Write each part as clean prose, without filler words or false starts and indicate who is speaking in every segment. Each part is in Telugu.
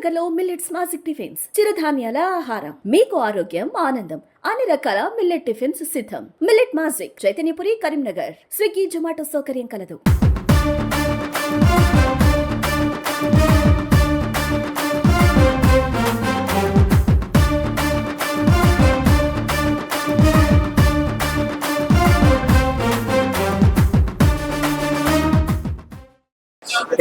Speaker 1: కరీంనగర్ లో మిల్లెట్స్ మాజిక్ టిఫిన్స్ చిరుధాన్యాల ఆహారం మీకు ఆరోగ్యం ఆనందం అన్ని రకాల మిల్లెట్ టిఫిన్స్ సిద్ధం. Millet Magic Chaitanyapuri Karimnagar. Swiggy Zomato సౌకర్యం కలదు.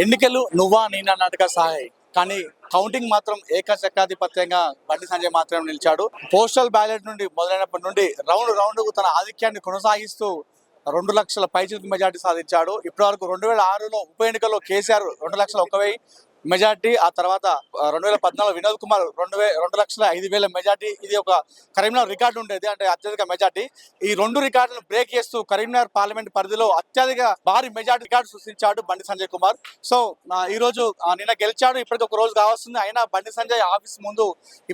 Speaker 2: ఎన్నికలు నువ్వా నేనా నాటక సహాయ్ కానీ కౌంటింగ్ మాత్రం ఏకచక్రాధిపత్యంగా బండి సంజయ్ మాత్రం నిలిచాడు. పోస్టల్ బ్యాలెట్ నుండి మొదలైనప్పటి నుండి రౌండ్ తన ఆధిక్యాన్ని కొనసాగిస్తూ 2 లక్షల పైచిలకు మెజార్టీ సాధించాడు. ఇప్పటి వరకు 2006లో ఉప ఎన్నికల్లో కేసీఆర్ 2,01,000 మెజార్టీ, ఆ తర్వాత 2014 వినోద్ కుమార్ 2,05,000 మెజార్టీ. ఇది ఒక కరీంనగర్ రికార్డు ఉండేది, అంటే అత్యధిక మెజార్టీ. ఈ 2 రికార్డులను బ్రేక్ చేస్తూ కరీంనగర్ పార్లమెంట్ పరిధిలో అత్యధిక భారీ మెజార్టీ రికార్డు సృష్టించాడు బండి సంజయ్ కుమార్. సో ఈ రోజు నిన్న గెలిచాడు. ఇప్పటికి ఒక రోజు కావస్తుంది, అయినా బండి సంజయ్ ఆఫీస్ ముందు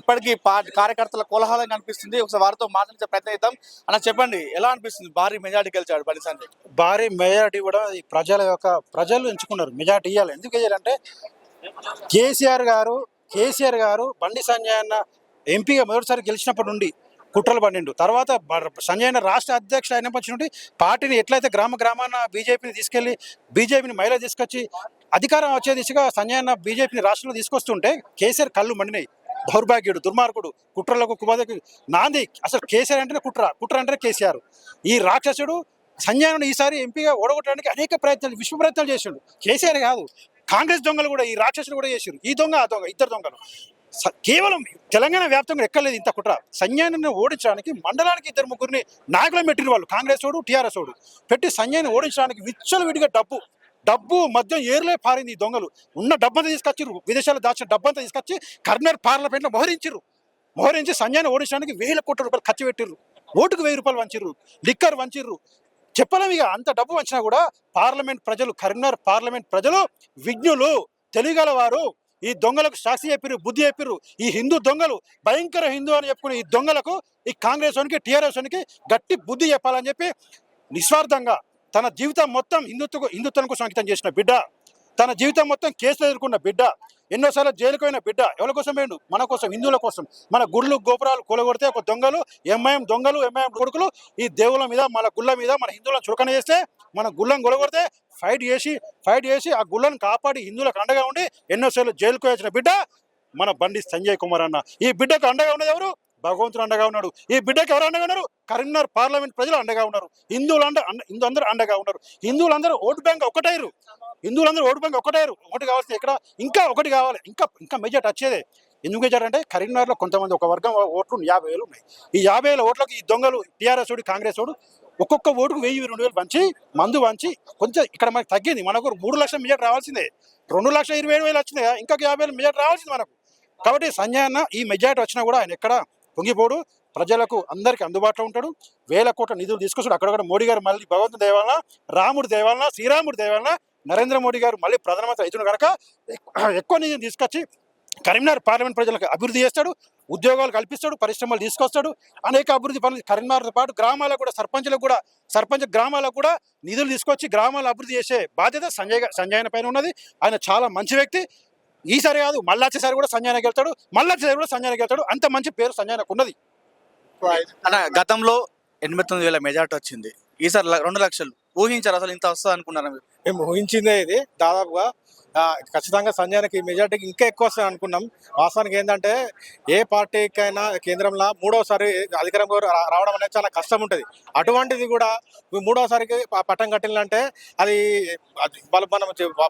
Speaker 2: ఇప్పటికీ కార్యకర్తల కోలాహలం కనిపిస్తుంది. ఒకసారి వారితో మాట్లాడించే ప్రయత్నిద్దాం. అలా చెప్పండి, ఎలా అనిపిస్తుంది? భారీ మెజార్టీ గెలిచాడు బండి సంజయ్.
Speaker 3: భారీ మెజార్టీ కూడా ప్రజలు ఎంచుకున్నారు. మెజార్టీ ఇవ్వాలి. ఎందుకు వేయాలంటే కేసీఆర్ గారు బండి సంజయ్ అన్న ఎంపీగా మొదటిసారి గెలిచినప్పటి నుండి కుట్రలు పండిండు. తర్వాత సంజయ్ అన్న రాష్ట్ర అధ్యక్షుడు అయినప్పటి నుండి పార్టీని ఎట్లయితే గ్రామాన బీజేపీని తీసుకెళ్లి బీజేపీని మహిళ తీసుకొచ్చి అధికారం వచ్చే దిశగా సంజయ్ అన్న బీజేపీని రాష్ట్రంలో తీసుకొస్తుంటే కేసీఆర్ కళ్ళు మండినాయి. దౌర్భాగ్యుడు, దుర్మార్గుడు, కుట్రలకు కుబాదకు నాంది. అసలు కేసీఆర్ అంటేనే కుట్ర అంటేనే కేసీఆర్. ఈ రాక్షసుడు సంజయ్ అన్న ఈసారి ఎంపీగా ఓడగొట్టడానికి అనేక విశ్వ ప్రయత్నాలు చేసిండు. కేసీఆర్ కాదు, కాంగ్రెస్ దొంగలు కూడా, ఈ రాక్షసులు కూడా చేశారు. ఈ దొంగ ఆ దొంగ, ఇద్దరు దొంగలు. కేవలం తెలంగాణ వ్యాప్తంగా ఎక్కలేదు ఇంత కుట్ర. సంజయ్ని ఓడించడానికి మండలానికి 2-3 నాయకులను పెట్టిన వాళ్ళు, కాంగ్రెస్ వాడు, టీఆర్ఎస్ వాడు పెట్టి సంజయ్ని ఓడించడానికి విచ్చలవిడిగా డబ్బు మద్యం ఏర్లే పారింది. ఈ దొంగలు ఉన్న డబ్బంతా తీసుకొచ్చిర్రు, విదేశాల్లో దాచిన డబ్బంతా తీసుకొచ్చి కరీంనగర్ పార్లమెంట్లో మోహరించి సంజయ్ని ఓడించడానికి 1,000 కోట్ల రూపాయలు ఖర్చు పెట్టిర్రు. ఓటుకు 1,000 రూపాయలు వంచిర్రు, లిక్కర్ వంచిర్రు. చెప్పలేము ఇక. అంత డబ్బు వంచినా కూడా పార్లమెంట్ ప్రజలు, కరీంనగర్ పార్లమెంట్ ప్రజలు విజ్ఞులు, తెలియగల వారు. ఈ దొంగలకు సాక్షి చెప్పిర్రు, బుద్ధి చెప్పిర్రు. ఈ హిందూ దొంగలు, భయంకర హిందూ అని చెప్పుకుని ఈ దొంగలకు, ఈ కాంగ్రెస్ వానికి, టీఆర్ఎస్ వానికి గట్టి బుద్ధి చెప్పాలని చెప్పి నిస్వార్థంగా తన జీవితం మొత్తం హిందుత్వం కోసం అంకితం చేసిన బిడ్డ, తన జీవితం మొత్తం కేసులు ఎదుర్కొన్న బిడ్డ, ఎన్నోసార్లు జైలుకు పోయిన బిడ్డ. ఎవరి కోసం పోయిండు? మన కోసం, హిందువుల కోసం. మన గుళ్ళు గోపురాలు కూలగొడితే ఒక దొంగలు, ఎంఐఎం కొడుకులు ఈ దేవుల మీద, మన గుళ్ళ మీద, మన హిందువులను చురకన చేస్తే, మన గుళ్ళను గొలగొడితే ఫైట్ చేసి ఆ గుళ్ళను కాపాడి హిందువులకు అండగా ఉండి ఎన్నోసార్లు జైలుకు వచ్చిన బిడ్డ మన బండి సంజయ్ కుమార్ అన్న. ఈ బిడ్డకు అండగా ఉన్నది ఎవరు? భగవంతుడు అండగా ఉన్నాడు. ఈ బిడ్డకు ఎవరు అండగా ఉన్నారు? కరీంనగర్ పార్లమెంట్ ప్రజలు అండగా ఉన్నారు. హిందువులందరూ అండగా ఉన్నారు. హిందువులందరూ ఓటు బ్యాంక్ ఒకటైరు. ఒకటి కావాల్సింది ఇక్కడ ఇంకా ఒకటి కావాలి. ఇంకా మెజార్టీ వచ్చేదే. ఎందుకు మెజార్టీ అంటే కరీంనగర్లో కొంతమంది, ఒక వర్గం ఓట్లు 50,000 ఉన్నాయి. ఈ 50,000 ఓట్లకు ఈ దొంగలు, టీఆర్ఎస్ ఓడి, కాంగ్రెస్ ఓడు ఒక్కొక్క ఓటుకు 1,000-2,000 మందు వంచి కొంచెం ఇక్కడ మనకు తగ్గింది. మనకు 3 లక్షల మెజార్టీ రావాల్సిందే. 2,27,000 వచ్చింది, ఇంకా 50,000 మెజార్టీ రావాల్సింది మనకు. కాబట్టి సంజయ్ అన్న ఈ మెజార్టీ వచ్చినా కూడా ఆయన ఎక్కడ పొంగిపోడు. ప్రజలకు అందరికీ అందుబాటులో ఉంటాడు. 1,000 కోట్ల నిధులు తీసుకొస్తాడు. అక్కడ మోడీ గారు మళ్ళీ భగవంతుడి దయవలన, రాముడి దయవలన, శ్రీరాముడి దయవలన, నరేంద్ర మోడీ గారు మళ్ళీ ప్రధానమంత్రి అవుతున్న కనుక ఎక్కువ నిధులు తీసుకొచ్చి కరీంనగర్ పార్లమెంట్ ప్రజలకు అభివృద్ధి చేస్తాడు, ఉద్యోగాలు కల్పిస్తాడు, పరిశ్రమలు తీసుకొస్తాడు, అనేక అభివృద్ధి పనులు కరీంనగర్తో పాటు గ్రామాలకు కూడా, సర్పంచ్ గ్రామాలకు కూడా నిధులు తీసుకొచ్చి గ్రామాలు అభివృద్ధి చేసే బాధ్యత సంజయ్ పైన ఉన్నది. ఆయన చాలా మంచి వ్యక్తి. ఈసారి కాదు, మళ్ళాచ్చేసారి కూడా సంజయ్ గెలుతాడు. అంత మంచి పేరు సంజయ్కు ఉన్నది.
Speaker 2: గతంలో 89,000 మెజార్టీ వచ్చింది. ఈసారి 2 లక్షలు ఊహించారు? అసలు ఇంత వస్తుంది అనుకున్నారా?
Speaker 4: మేము ఊహించిందే ఇది. దాదాపుగా ఖచ్చితంగా సంజయ్కి మెజార్టీకి ఇంకా ఎక్కువ వస్తుంది అనుకున్నాం. వాస్తవానికి ఏంటంటే ఏ పార్టీకైనా కేంద్రంలో 3వసారి అధికారంలో రావడం అనేది చాలా కష్టం ఉంటుంది. అటువంటిది కూడా 3వసారికి పట్టం కట్టిందంటే అది మనం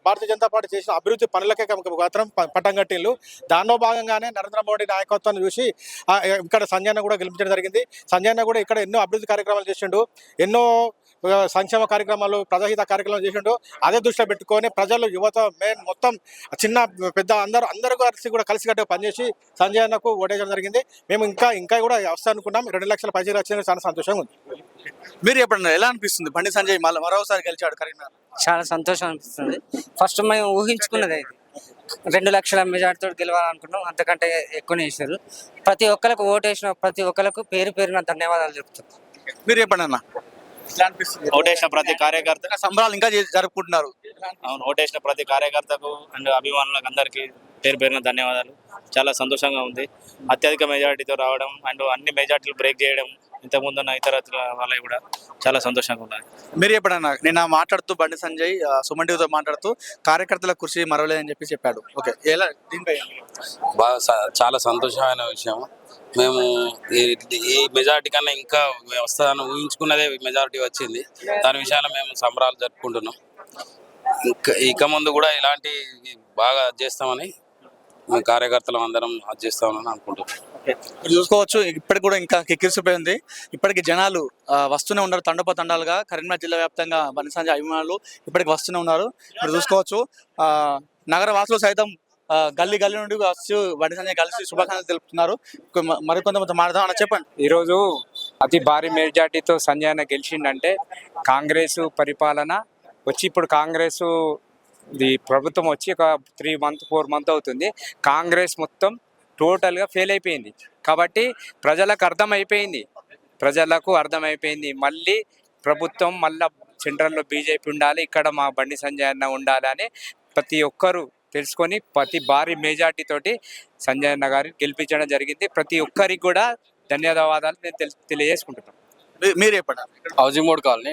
Speaker 4: భారతీయ జనతా పార్టీ చేసిన అభివృద్ధి పనులకే మాత్రం పట్టం కట్టిండ్రు. దానిలో భాగంగానే నరేంద్ర మోడీ నాయకత్వాన్ని చూసి ఇక్కడ సంజయ్ని కూడా గెలిపించడం జరిగింది. సంజయ్ని కూడా ఇక్కడ ఎన్నో అభివృద్ధి కార్యక్రమాలు చేసిండు, ఎన్నో సంక్షేమ కార్యక్రమాలు, ప్రజాహిత కార్యక్రమాలు చేసిండు. అదే దృష్టిలో పెట్టుకొని ప్రజలు, యువత, మెయిన్ మొత్తం చిన్న పెద్ద అందరూ కూడా కలిసికట్టుగా పనిచేసి సంజయ్ అన్నకు ఓటేయడం జరిగింది. మేము ఇంకా కూడా వస్తా అనుకున్నాం. 2 లక్షల పైసలు వచ్చిందని చాలా సంతోషంగా ఉంది.
Speaker 2: మీరు ఎప్పుడన్నా ఎలా అనిపిస్తుంది? బండి సంజయ్ మరోసారి గెలిచాడు కరీంనగర్.
Speaker 5: చాలా సంతోషం అనిపిస్తుంది. ఫస్ట్ మేము ఊహించుకున్నది 2 లక్షల మెజార్టీతో గెలవాలనుకున్నాం. అంతకంటే ఎక్కువనే చేశారు. ప్రతి ఒక్కరికి ఓటేసిన ప్రతి ఒక్కరికి పేరున ధన్యవాదాలు చెప్తాను.
Speaker 2: మీరు ఎప్పుడన్నా
Speaker 6: ఓటేసిన ప్రతి కార్యకర్త
Speaker 2: సంబరాలు ఇంకా జరుపుకుంటున్నారు?
Speaker 6: అవును, ఓటేసిన ప్రతి కార్యకర్తకు అండ్ అభిమానులకు అందరికీ పేరు పేరున ధన్యవాదాలు. చాలా సంతోషంగా ఉంది అత్యధిక మెజారిటీతో రావడం అండ్ అన్ని మెజారిటీలు బ్రేక్ చేయడం. ఇంతకుముందున్న ఇతర వాళ్ళకి కూడా చాలా సంతోషంగా ఉన్నది.
Speaker 2: మీరు ఎప్పుడన్నా నిన్న మాట్లాడుతూ బండి సంజయ్ సుమన్ టీవీతో మాట్లాడుతూ కార్యకర్తల కృషి మరవలేదని చెప్పాడు. ఓకే, ఎలా దీనిపై?
Speaker 7: చాలా సంతోషమైన విషయం. మేము ఈ మెజారిటీ కన్నా ఇంకా వస్తుందని ఊహించుకున్నదే మెజారిటీ వచ్చింది. దాని విషయాల్లో మేము సంబరాలు జరుపుకుంటున్నాం. ఇక ముందు కూడా ఇలాంటి బాగా చేస్తామని మేము కార్యకర్తలు అందరం అది చేస్తామని అనుకుంటున్నాం.
Speaker 2: మీరు చూసుకోవచ్చు, ఇప్పటికి కూడా ఇంకా కిక్కిరిసిపోయింది. ఇప్పటికి జనాలు వస్తూనే ఉన్నారు, తండోపతండాలుగా. కరీంనగర్ జిల్లా వ్యాప్తంగా బండి సంజయ్ అభిమానులు ఇప్పటికి వస్తూనే ఉన్నారు. మీరు చూసుకోవచ్చు, నగర వాసులు సైతం గల్లీ గల్లీ నుండి వచ్చి బండి సంజయ్ కలిసి శుభాకాంక్షలు తెలుపుతున్నారు. మరికొంతమంది మాట్లాడదామని చెప్పండి.
Speaker 8: ఈరోజు అతి భారీ మెజార్టీతో సంజయ్ అన్న గెలిచిండంటే కాంగ్రెస్ పరిపాలన వచ్చి ఇప్పుడు కాంగ్రెస్ ప్రభుత్వం వచ్చి ఒక 4 months అవుతుంది. కాంగ్రెస్ మొత్తం టోటల్గా ఫెయిల్ అయిపోయింది. కాబట్టి ప్రజలకు అర్థమైపోయింది మళ్ళీ ప్రభుత్వం మళ్ళీ సెంట్రల్లో బీజేపీ ఉండాలి, ఇక్కడ మా బండి సంజయ్ అన్న ఉండాలి అని ప్రతి ఒక్కరు తెలుసుకొని ప్రతి భారీ మెజార్టీ తోటి సంజయ్ అన్న గారిని గెలిపించడం జరిగింది. ప్రతి ఒక్కరికి కూడా ధన్యవాదాలు నేను తెలియజేసుకుంటున్నాను.
Speaker 2: మీరు చెప్పండి.
Speaker 9: హౌసింగ్ బోర్డ్ కాలనీ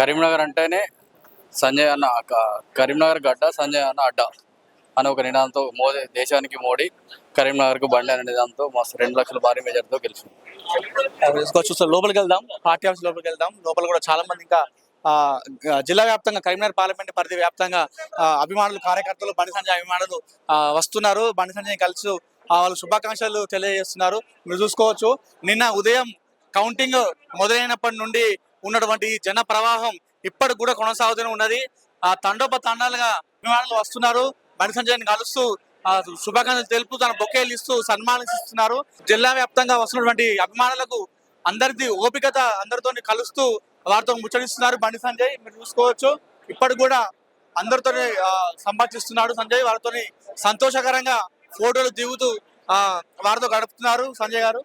Speaker 9: కరీంనగర్ అంటేనే సంజయ్ అన్న కరీంనగర్ గడ్డ, సంజయ్ అన్న అడ్డ అని ఒక నినాదంతో దేశానికి మోడీ, కరీంనగర్కు బండి అనే నినాదంతో 2 లక్షల భారీ మెజార్టీతో గెలిచింది.
Speaker 2: చూస్తే లోపలికి వెళ్దాం, పార్టీ ఆఫీస్ లోపలికి వెళ్దాం. లోపల కూడా చాలా మంది ఇంకా జిల్లా వ్యాప్తంగా కరీంనగర్ పార్లమెంట్ పరిధి వ్యాప్తంగా అభిమానులు, కార్యకర్తలు, బండి సంజయ్ అభిమానులు వస్తున్నారు. బండి సంజయ్ కలిసి వాళ్ళు శుభాకాంక్షలు తెలియజేస్తున్నారు. మీరు చూసుకోవచ్చు, నిన్న ఉదయం కౌంటింగ్ మొదలైనప్పటి నుండి ఉన్నటువంటి జన ప్రవాహం ఇప్పటికి కూడా కొనసాగుతూనే ఉన్నది. తండోపతండాలుగా అభిమానులు వస్తున్నారు, బండి సంజయ్ని కలుస్తూ శుభాకాంక్షలు తెలుపుతూ తన బొకేలు ఇస్తూ సన్మానిస్తున్నారు. జిల్లా వ్యాప్తంగా వస్తున్నటువంటి అభిమానులకు అందరిది ఓపికత, అందరితో కలుస్తూ వారితో ముచ్చటిస్తున్నారు బండి సంజయ్. మీరు చూసుకోవచ్చు, ఇప్పటికి కూడా అందరితో సంభాషిస్తున్నాడు సంజయ్. వారితో సంతోషకరంగా ఫోటోలు దిగుతూ వారితో గడుపుతున్నారు సంజయ్ గారు.